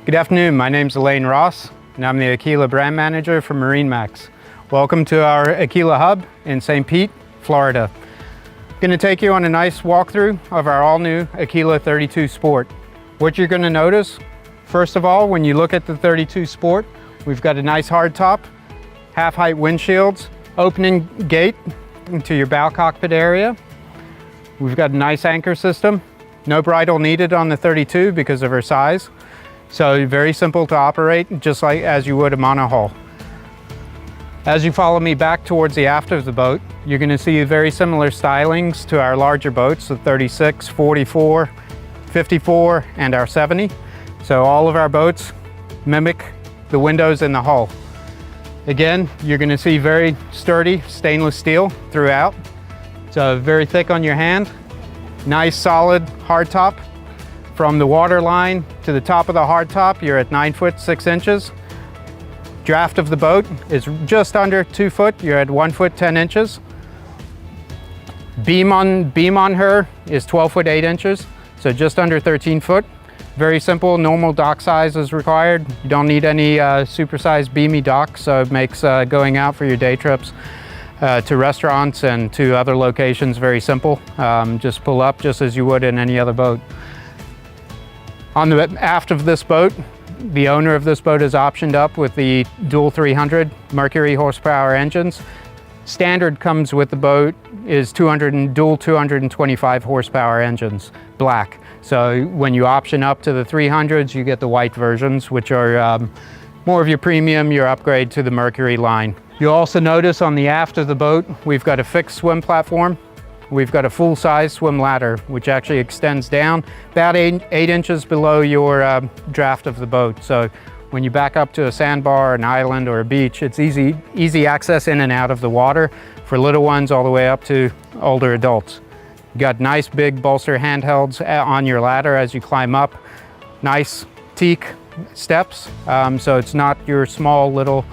Good afternoon, my name's Elaine Ross, and I'm the Aquila brand manager for MarineMax. Welcome to our Aquila hub in St. Pete, Florida. I'm going to take you on a nice walkthrough of our all-new Aquila 32 Sport. What you're going to notice, first of all, when you look at the 32 Sport, we've got a nice hardtop, half-height windshields, opening gate into your bow cockpit area. We've got a nice anchor system. No bridle needed on the 32 because of her size. So very simple to operate, just like as you would a monohull. As you follow me back towards the aft of the boat, you're going to see very similar stylings to our larger boats, the 36, 44, 54, and our 70. So all of our boats mimic the windows in the hull. Again, you're going to see very sturdy stainless steel throughout. So very thick on your hand, nice solid hardtop. From the water line to the top of the hardtop, you're at 9 foot 6 inches. Draft of the boat is just under 2 foot. You're at 1 foot 10 inches. Beam on her is 12 foot 8 inches, so just under 13 foot. Very simple, normal dock size is required. You don't need any supersized beamy dock, so it makes going out for your day trips to restaurants and to other locations very simple. Just pull up just as you would in any other boat. On the aft of this boat, the owner of this boat is optioned up with the dual 300 Mercury horsepower engines. Standard comes with the boat is dual 225 horsepower engines, black. So when you option up to the 300s, you get the white versions, which are more of your premium, your upgrade to the Mercury line. You'll also notice on the aft of the boat, we've got a fixed swim platform. We've got a full-size swim ladder, which actually extends down about 8 inches below your draft of the boat. So when you back up to a sandbar, an island, or a beach, it's easy access in and out of the water for little ones all the way up to older adults. You got nice big bolster handhelds on your ladder as you climb up. Nice teak steps, so it's not your small little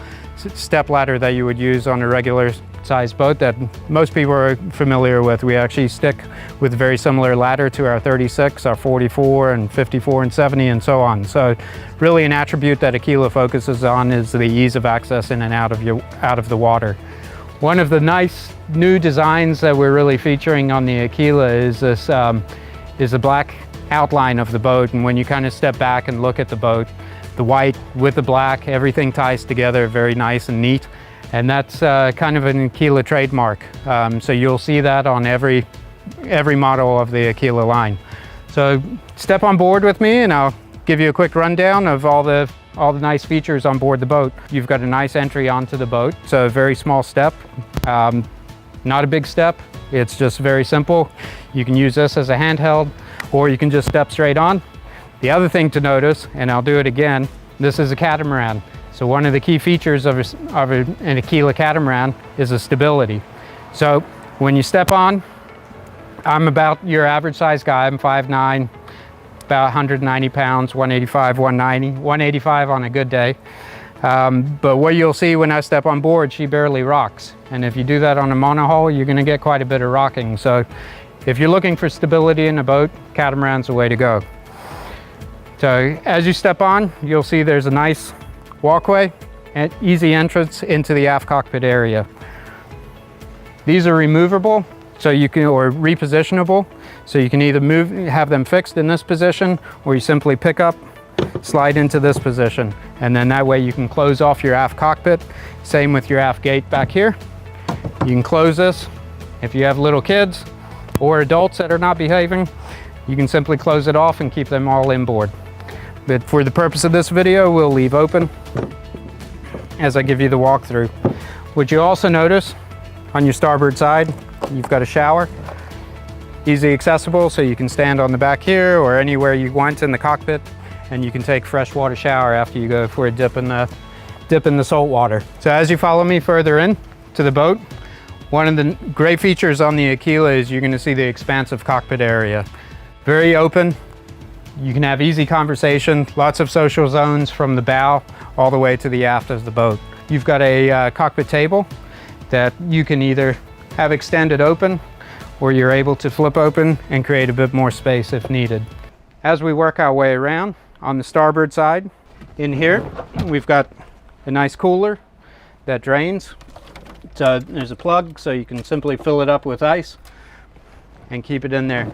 step ladder that you would use on a regular size boat that most people are familiar with. We actually stick with a very similar ladder to our 36, our 44, and 54, and 70, and so on. So really an attribute that Aquila focuses on is the ease of access in and out of the water. One of the nice new designs that we're really featuring on the Aquila is this is the black outline of the boat, and when you kind of step back and look at the boat, the white with the black, everything ties together very nice and neat. And that's kind of an Aquila trademark. So you'll see that on every model of the Aquila line. So step on board with me and I'll give you a quick rundown of all the nice features on board the boat. You've got a nice entry onto the boat, so a very small step. Not a big step, it's just very simple. You can use this as a handheld or you can just step straight on. The other thing to notice, and I'll do it again, this is a catamaran. So one of the key features of an Aquila catamaran is the stability. So when you step on, I'm about your average size guy. I'm 5'9", about 190 pounds, 185, 190, 185 on a good day. But what you'll see when I step on board, she barely rocks. And if you do that on a monohull, you're gonna get quite a bit of rocking. So if you're looking for stability in a boat, catamaran's the way to go. So as you step on, you'll see there's a nice walkway and easy entrance into the aft cockpit area. These are removable, so you can, or repositionable, so you can either have them fixed in this position, or you simply pick up, slide into this position, and then that way you can close off your aft cockpit. Same with your aft gate back here. You can close this. If you have little kids or adults that are not behaving, you can simply close it off and keep them all inboard. But for the purpose of this video, we'll leave open as I give you the walkthrough. What you also notice on your starboard side, you've got a shower. Easy accessible, so you can stand on the back here or anywhere you want in the cockpit, and you can take freshwater shower after you go for a dip in the salt water. So as you follow me further in to the boat, one of the great features on the Aquila is you're going to see the expansive cockpit area. Very open. You can have easy conversation, lots of social zones from the bow all the way to the aft of the boat. You've got a cockpit table that you can either have extended open or you're able to flip open and create a bit more space if needed. As we work our way around, on the starboard side, in here, we've got a nice cooler that drains. So there's a plug, so you can simply fill it up with ice and keep it in there.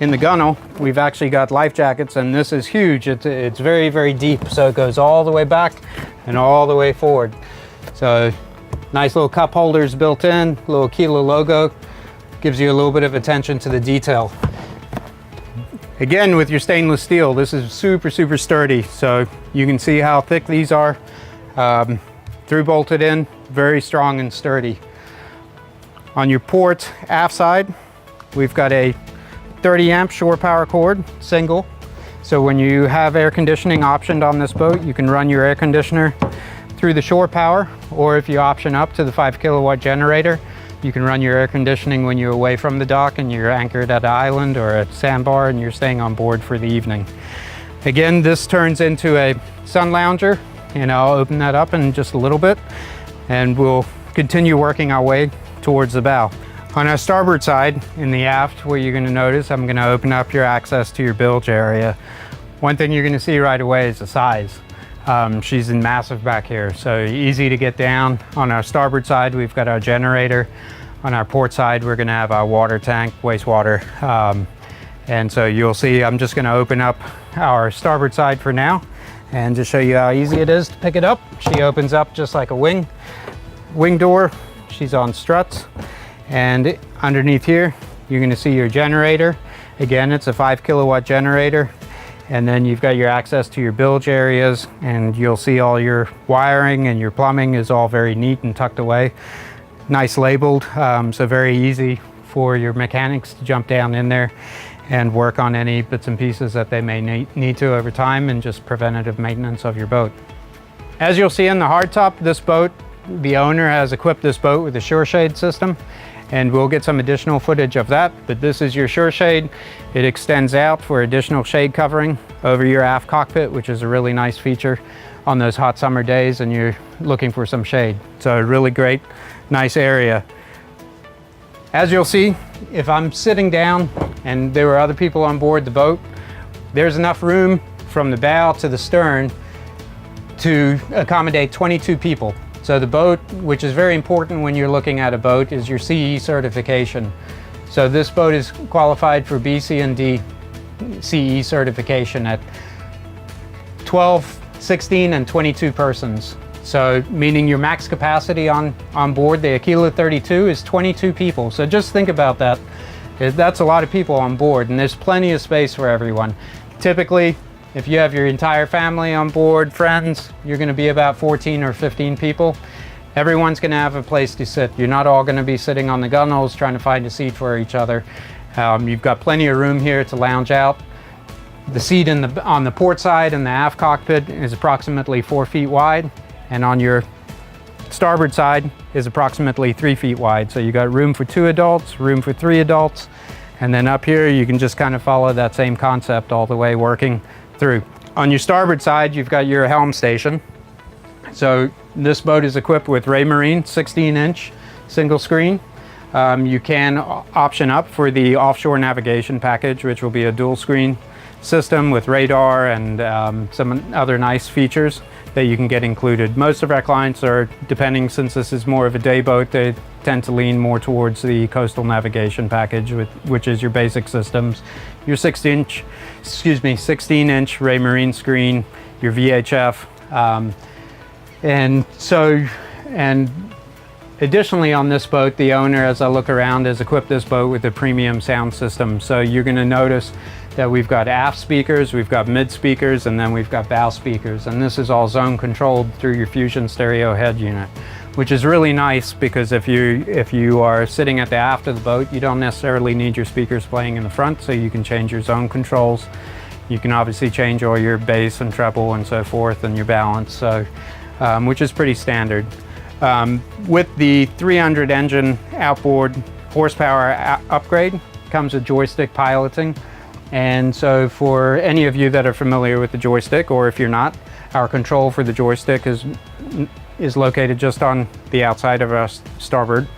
In the gunnel, we've actually got life jackets, and this is huge. It's very, very deep, so it goes all the way back and all the way forward. So nice little cup holders built in, little Aquila logo, gives you a little bit of attention to the detail. Again, with your stainless steel, this is super, super sturdy. So you can see how thick these are. Through bolted in, very strong and sturdy. On your port aft side, we've got a 30 amp shore power cord, single. So when you have air conditioning optioned on this boat, you can run your air conditioner through the shore power, or if you option up to the 5 kilowatt generator, you can run your air conditioning when you're away from the dock and you're anchored at an island or a sandbar and you're staying on board for the evening. Again, this turns into a sun lounger, and I'll open that up in just a little bit and we'll continue working our way towards the bow. On our starboard side, in the aft, what you're going to notice, I'm going to open up your access to your bilge area. One thing you're going to see right away is the size. She's massive back here, so easy to get down. On our starboard side, we've got our generator. On our port side, we're going to have our water tank, wastewater. And so you'll see, I'm just going to open up our starboard side for now and just show you how easy it is to pick it up. She opens up just like a wing door. She's on struts. And underneath here, you're going to see your generator. Again, it's a 5 kilowatt generator. And then you've got your access to your bilge areas, and you'll see all your wiring and your plumbing is all very neat and tucked away. Nice labeled, so very easy for your mechanics to jump down in there and work on any bits and pieces that they may need to over time, and just preventative maintenance of your boat. As you'll see in the hardtop, this boat, the owner has equipped this boat with a shore shade system, and we'll get some additional footage of that. But this is your shore shade. It extends out for additional shade covering over your aft cockpit, which is a really nice feature on those hot summer days and you're looking for some shade. So a really great, nice area. As you'll see, if I'm sitting down and there were other people on board the boat, there's enough room from the bow to the stern to accommodate 22 people. So the boat, which is very important when you're looking at a boat, is your CE certification. So this boat is qualified for B, C, and D CE certification at 12, 16, and 22 persons. So meaning your max capacity on board the Aquila 32 is 22 people. So just think about that. That's a lot of people on board, and there's plenty of space for everyone. Typically, if you have your entire family on board, friends, you're going to be about 14 or 15 people. Everyone's going to have a place to sit. You're not all going to be sitting on the gunnels trying to find a seat for each other. You've got plenty of room here to lounge out. The seat on the port side and the aft cockpit is approximately 4 feet wide, and on your starboard side is approximately 3 feet wide. So you got room for 2 adults, room for 3 adults, and then up here you can just kind of follow that same concept all the way working through. On your starboard side, you've got your helm station. So this boat is equipped with Raymarine 16-inch single screen. You can option up for the offshore navigation package, which will be a dual screen system with radar and some other nice features that you can get included. Most of our clients are, depending, since this is more of a day boat, they tend to lean more towards the coastal navigation package, which is your basic systems, your 16-inch Raymarine screen, your VHF, and additionally on this boat, the owner, as I look around, has equipped this boat with a premium sound system. So you're going to notice that we've got aft speakers, we've got mid speakers, and then we've got bow speakers. And this is all zone controlled through your Fusion stereo head unit, which is really nice because if you are sitting at the aft of the boat, you don't necessarily need your speakers playing in the front, so you can change your zone controls. You can obviously change all your bass and treble and so forth and your balance, so which is pretty standard. With the 300 engine outboard horsepower upgrade comes with joystick piloting. And so for any of you that are familiar with the joystick, or if you're not, our control for the joystick is located just on the outside of our starboard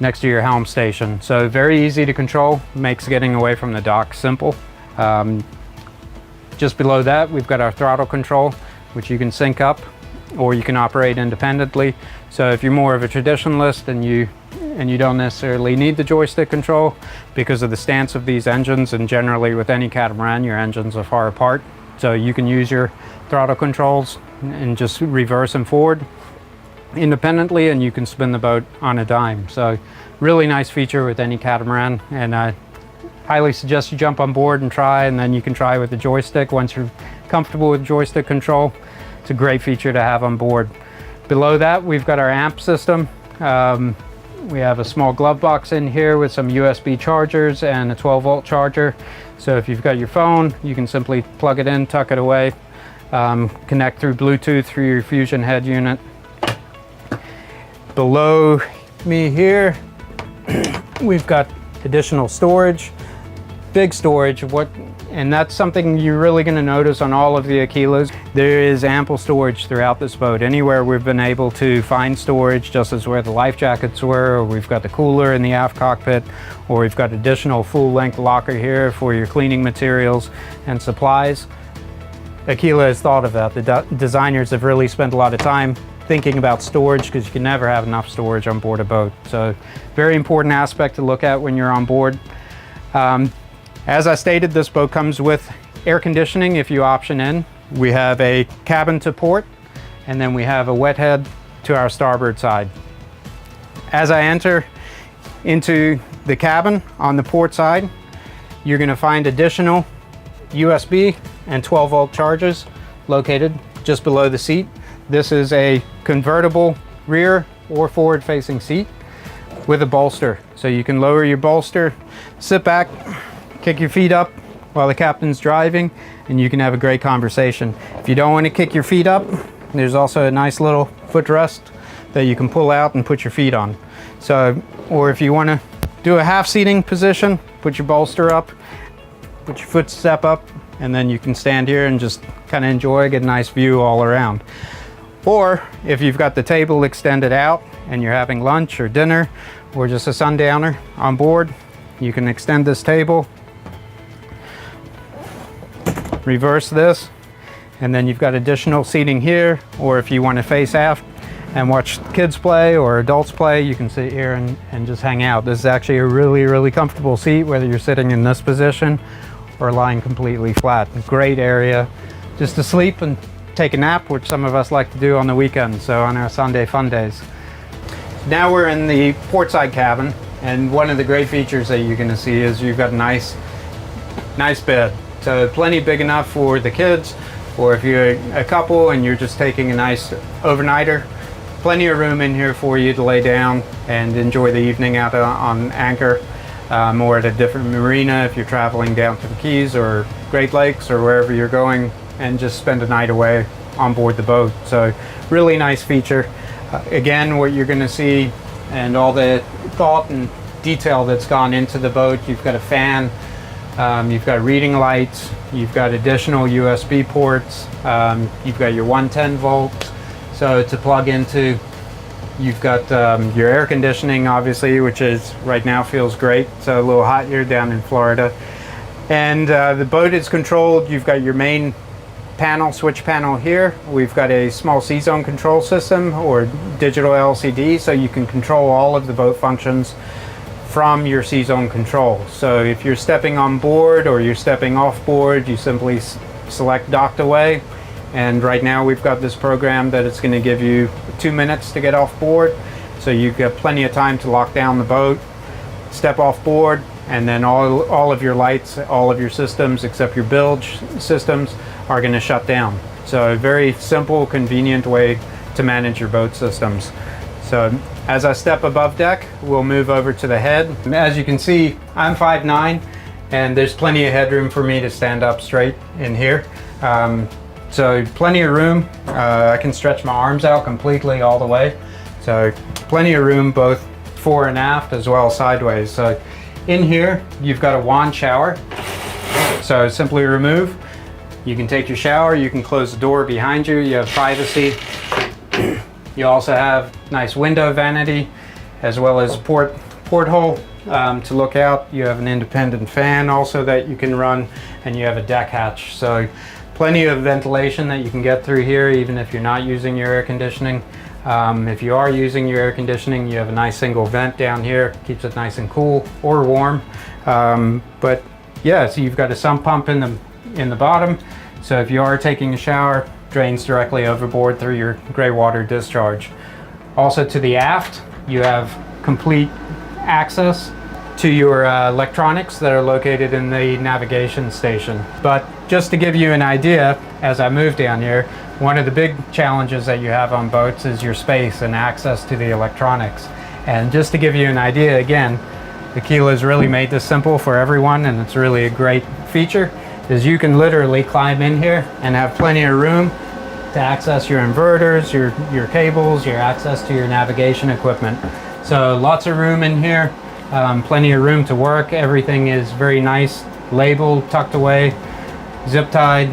next to your helm station. So very easy to control, makes getting away from the dock simple. Just below that, we've got our throttle control, which you can sync up or you can operate independently. So if you're more of a traditionalist and you don't necessarily need the joystick control because of the stance of these engines, and generally with any catamaran, your engines are far apart. So you can use your throttle controls and just reverse them forward independently, and you can spin the boat on a dime. So really nice feature with any catamaran, and I highly suggest you jump on board and try, and then you can try with the joystick once you're comfortable with joystick control. It's a great feature to have on board. Below that, we've got our amp system. We have a small glove box in here with some USB chargers and a 12-volt charger. So if you've got your phone, you can simply plug it in, tuck it away, connect through Bluetooth through your Fusion head unit. Below me here, we've got additional storage, big storage. And that's something you're really going to notice on all of the Aquilas. There is ample storage throughout this boat. Anywhere we've been able to find storage, just as where the life jackets were, or we've got the cooler in the aft cockpit, or we've got additional full-length locker here for your cleaning materials and supplies. Aquila has thought of that. The designers have really spent a lot of time thinking about storage, because you can never have enough storage on board a boat. So very important aspect to look at when you're on board. As I stated, this boat comes with air conditioning if you option in. We have a cabin to port, and then we have a wet head to our starboard side. As I enter into the cabin on the port side, you're going to find additional USB and 12-volt chargers located just below the seat. This is a convertible rear or forward-facing seat with a bolster. So you can lower your bolster, sit back, kick your feet up while the captain's driving, and you can have a great conversation. If you don't want to kick your feet up, there's also a nice little footrest that you can pull out and put your feet on. So, or if you want to do a half seating position, put your bolster up, put your footstep up, and then you can stand here and just kind of enjoy, get a nice view all around. Or if you've got the table extended out and you're having lunch or dinner or just a sundowner on board, you can extend this table, reverse this, and then you've got additional seating here. Or if you want to face aft and watch kids play or adults play, you can sit here and just hang out. This is actually a really comfortable seat, whether you're sitting in this position or lying completely flat. Great area just to sleep and take a nap, which some of us like to do on the weekends, so on our Sunday fun days. Now we're in the portside cabin, and one of the great features that you're going to see is you've got a nice bed. So plenty big enough for the kids, or if you're a couple and you're just taking a nice overnighter, plenty of room in here for you to lay down and enjoy the evening out on anchor, or at a different marina if you're traveling down to the Keys or Great Lakes or wherever you're going, and just spend a night away on board the boat. So really nice feature. Again, what you're going to see and all the thought and detail that's gone into the boat. You've got a fan, you've got reading lights, you've got additional USB ports, you've got your 110 volts, so to plug into. You've got your air conditioning, obviously, which is right now feels great. So a little hot here down in Florida. And the boat is controlled. You've got your main panel, switch panel here. We've got a small C-Zone control system or digital LCD, so you can control all of the boat functions from your C-Zone control. So if you're stepping on board or you're stepping off board, you simply select docked away. And right now we've got this program that it's going to give you 2 minutes to get off board. So you've got plenty of time to lock down the boat, step off board, and then all of your lights, all of your systems except your bilge systems are going to shut down. So a very simple, convenient way to manage your boat systems. So as I step above deck, we'll move over to the head. As you can see, I'm 5'9", and there's plenty of headroom for me to stand up straight in here. So plenty of room. I can stretch my arms out completely all the way. So plenty of room both fore and aft as well as sideways. So in here, you've got a wand shower. So simply remove. You can take your shower, you can close the door behind you, you have privacy. You also have nice window vanity as well as porthole to look out. You have an independent fan also that you can run, and you have a deck hatch. So plenty of ventilation that you can get through here even if you're not using your air conditioning. If you are using your air conditioning, you have a nice single vent down here, keeps it nice and cool or warm. But yeah, so you've got a sump pump in the bottom. So if you are taking a shower, drains directly overboard through your gray water discharge. Also to the aft, you have complete access to your electronics that are located in the navigation station. But just to give you an idea, as I move down here, one of the big challenges that you have on boats is your space and access to the electronics. And just to give you an idea, again, Aquila really made this simple for everyone, and it's really a great feature, is you can literally climb in here and have plenty of room to access your inverters, your cables, your access to your navigation equipment. So lots of room in here, plenty of room to work. Everything is very nice, labeled, tucked away, zip tied,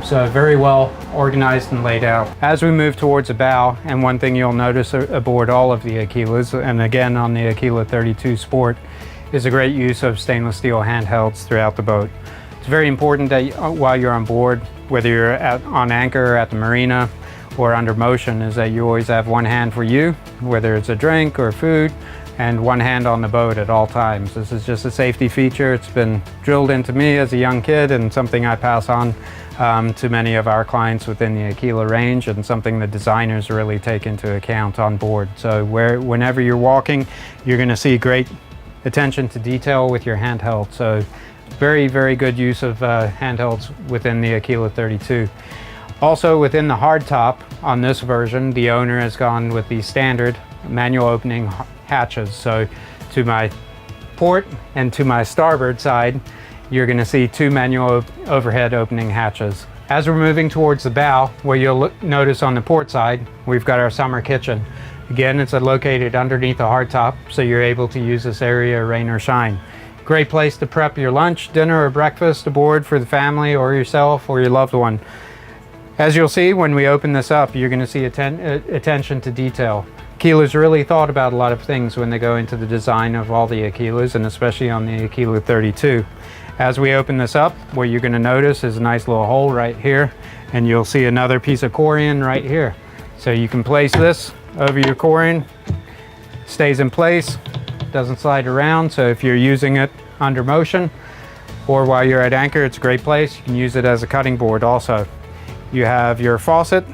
so very well organized and laid out. As we move towards the bow, and one thing you'll notice aboard all of the Aquilas, and again on the Aquila 32 Sport, is a great use of stainless steel handhelds throughout the boat. It's very important that while you're on board, whether you're on anchor, at the marina, or under motion, is that you always have one hand for you, whether it's a drink or food, and one hand on the boat at all times. This is just a safety feature. It's been drilled into me as a young kid, and something I pass on to many of our clients within the Aquila range, and something the designers really take into account on board. So whenever you're walking, you're going to see great attention to detail with your handheld. So very, very good use of handhelds within the Aquila 32. Also within the hardtop on this version, the owner has gone with the standard manual opening hatches. So to my port and to my starboard side, you're going to see two manual overhead opening hatches. As we're moving towards the bow, where you'll notice on the port side, we've got our summer kitchen. Again, it's located underneath the hardtop, so you're able to use this area rain or shine. Great place to prep your lunch, dinner, or breakfast aboard for the family or yourself or your loved one. As you'll see when we open this up, you're going to see attention to detail. Aquila's really thought about a lot of things when they go into the design of all the Aquilas, and especially on the Aquila 32. As we open this up, what you're going to notice is a nice little hole right here, and you'll see another piece of corian right here. So you can place this over your corian, stays in place, doesn't slide around. So if you're using it under motion or while you're at anchor, it's a great place. You can use it as a cutting board also. You have your faucet,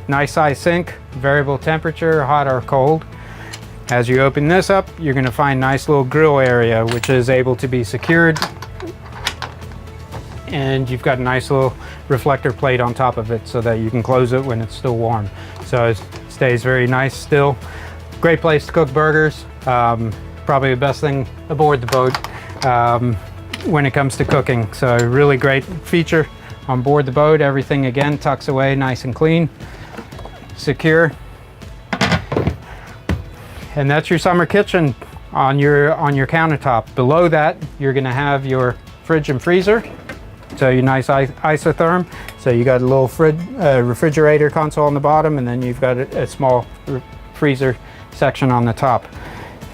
nice size sink, variable temperature, hot or cold. As you open this up, you're going to find nice little grill area, which is able to be secured. And you've got a nice little reflector plate on top of it so that you can close it when it's still warm. So it stays very nice still. Great place to cook burgers. Probably the best thing aboard the boat when it comes to cooking. So really great feature on board the boat. Everything again tucks away nice and clean, secure. And that's your summer kitchen on your countertop. Below that, you're going to have your fridge and freezer. So your nice isotherm. So you got a little refrigerator console on the bottom, and then you've got a small freezer section on the top.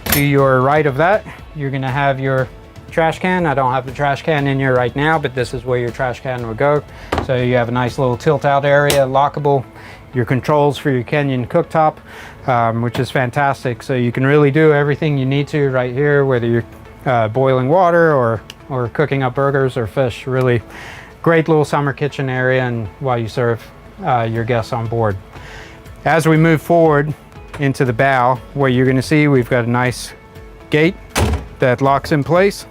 To your right of that, you're going to have your trash can. I don't have the trash can in here right now, but this is where your trash can will go. So you have a nice little tilt out area, lockable. Your controls for your Kenyon cooktop, which is fantastic. So you can really do everything you need to right here, whether you're boiling water or cooking up burgers or fish. Really great little summer kitchen area, and while you serve your guests on board. As we move forward into the bow, what you're going to see, we've got a nice gate that locks in place.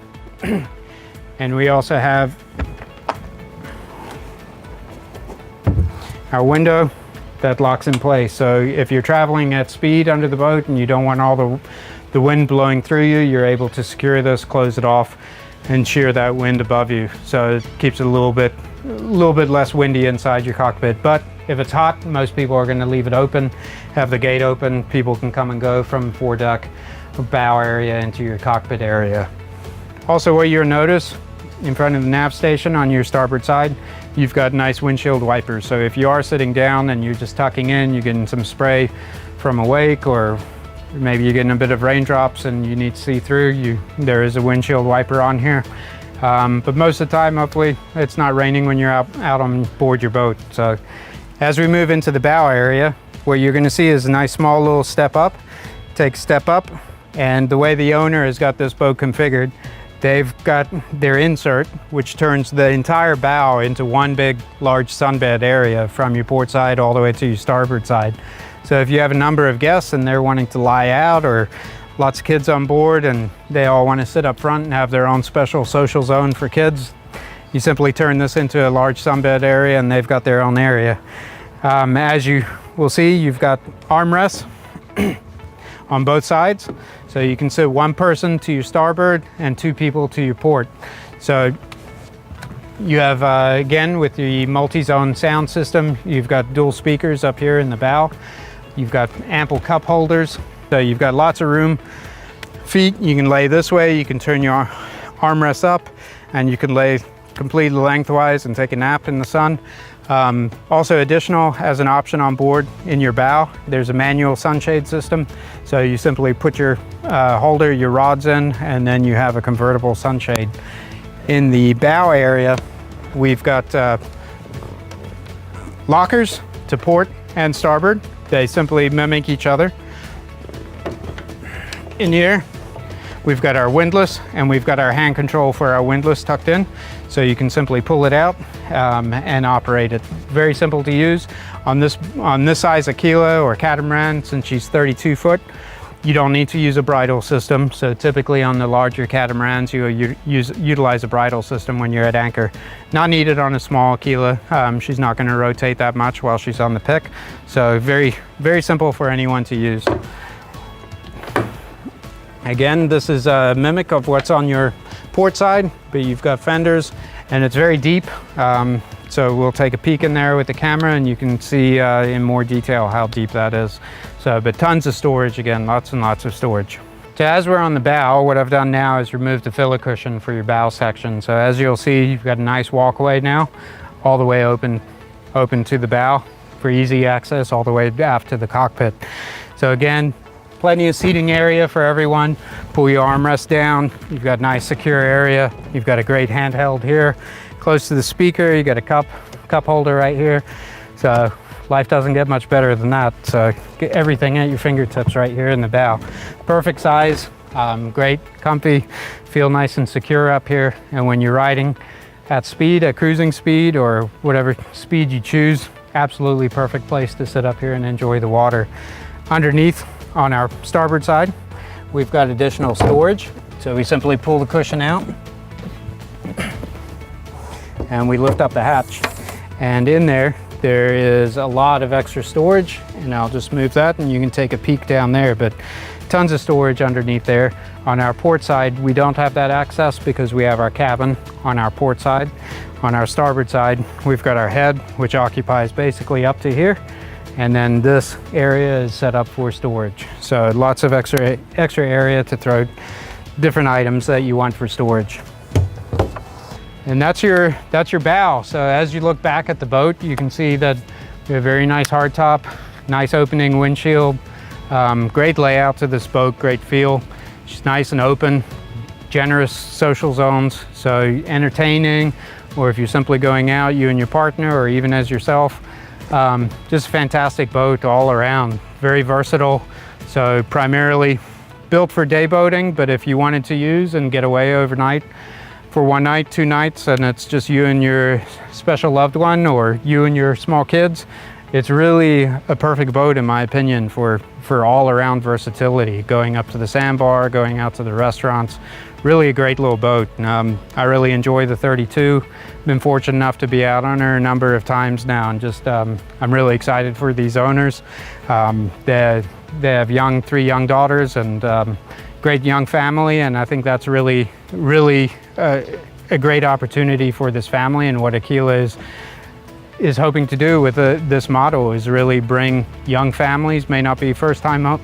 And we also have our window that locks in place. So if you're traveling at speed under the boat and you don't want all the wind blowing through you, you're able to secure this, close it off, and shear that wind above you. So it keeps it a little bit less windy inside your cockpit. But if it's hot, most people are going to leave it open, have the gate open. People can come and go from foredeck, bow area into your cockpit area. Also, what you'll notice in front of the nav station on your starboard side, you've got nice windshield wipers. So if you are sitting down and you're just tucking in, you're getting some spray from a wake or maybe you're getting a bit of raindrops and you need to see through, there is a windshield wiper on here. But most of the time, hopefully, it's not raining when you're out on board your boat. So as we move into the bow area, what you're going to see is a nice small little step up. Take a step up, and the way the owner has got this boat configured, they've got their insert, which turns the entire bow into one big large sunbed area from your port side all the way to your starboard side. So if you have a number of guests and they're wanting to lie out, or lots of kids on board and they all want to sit up front and have their own special social zone for kids, you simply turn this into a large sunbed area and they've got their own area. As you will see, you've got armrests on both sides. So you can sit one person to your starboard and two people to your port. So you have, again, with the multi-zone sound system, you've got dual speakers up here in the bow. You've got ample cup holders. So you've got lots of room. Feet, you can lay this way, you can turn your armrest up, and you can lay completely lengthwise and take a nap in the sun. Also additional, as an option on board in your bow, there's a manual sunshade system. So you simply put your holder, your rods in, and then you have a convertible sunshade. In the bow area, we've got lockers to port and starboard. They simply mimic each other. In here, we've got our windlass, and we've got our hand control for our windlass tucked in. So you can simply pull it out and operate it. Very simple to use. On this size Aquila or catamaran, since she's 32 foot, you don't need to use a bridle system. So typically on the larger catamarans, you utilize a bridle system when you're at anchor. Not needed on a small Aquila. She's not going to rotate that much while she's on the pick. So very, very simple for anyone to use. Again, this is a mimic of what's on your port side, but you've got fenders and it's very deep. So we'll take a peek in there with the camera and you can see in more detail how deep that is. So, but tons of storage, again, lots and lots of storage. So as we're on the bow, what I've done now is remove the filler cushion for your bow section. So as you'll see, you've got a nice walkway now, all the way open to the bow for easy access all the way aft to the cockpit. So again, plenty of seating area for everyone. Pull your armrest down. You've got a nice secure area. You've got a great handheld here. Close to the speaker, you got a cup holder right here. So life doesn't get much better than that. So get everything at your fingertips right here in the bow. Perfect size, great, comfy, feel nice and secure up here. And when you're riding at speed, at cruising speed, or whatever speed you choose, absolutely perfect place to sit up here and enjoy the water. Underneath, on our starboard side, we've got additional storage. So we simply pull the cushion out and we lift up the hatch. And in there is a lot of extra storage, and I'll just move that and you can take a peek down there, but tons of storage underneath there. On our port side, we don't have that access because we have our cabin on our port side. On our starboard side, we've got our head, which occupies basically up to here. And then this area is set up for storage. So lots of extra area to throw different items that you want for storage. And that's your bow. So as you look back at the boat, you can see that we have a very nice hardtop, nice opening windshield, great layout to this boat, great feel. She's nice and open, generous social zones. So entertaining, or if you're simply going out, you and your partner, or even as yourself, just a fantastic boat all around, very versatile. So primarily built for day boating, but if you wanted to use and get away overnight for one night, 2 nights, and it's just you and your special loved one, or you and your small kids, it's really a perfect boat in my opinion for all around versatility, going up to the sandbar, going out to the restaurants. Really a great little boat. I really enjoy the 32. Been fortunate enough to be out on her a number of times now, and just I'm really excited for these owners. They have 3 young daughters and great young family, and I think that's really a great opportunity for this family. And what Aquila is hoping to do with this model is really bring young families, may not be first-time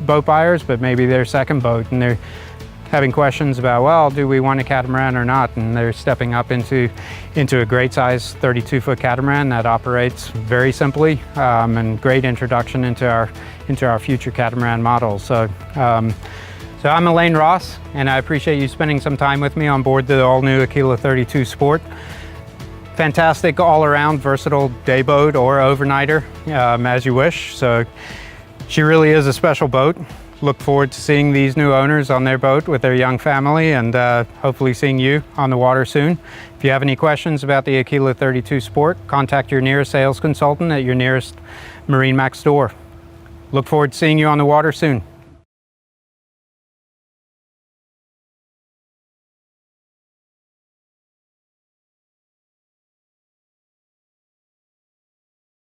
boat buyers, but maybe their second boat, and they having questions about, well, do we want a catamaran or not? And they're stepping up into a great size 32-foot catamaran that operates very simply, and great introduction into our future catamaran models. So I'm Elaine Ross, and I appreciate you spending some time with me on board the all-new Aquila 32 Sport. Fantastic all-around versatile day boat or overnighter, as you wish. So she really is a special boat. Look forward to seeing these new owners on their boat with their young family, and hopefully seeing you on the water soon. If you have any questions about the Aquila 32 Sport, contact your nearest sales consultant at your nearest MarineMax store. Look forward to seeing you on the water soon.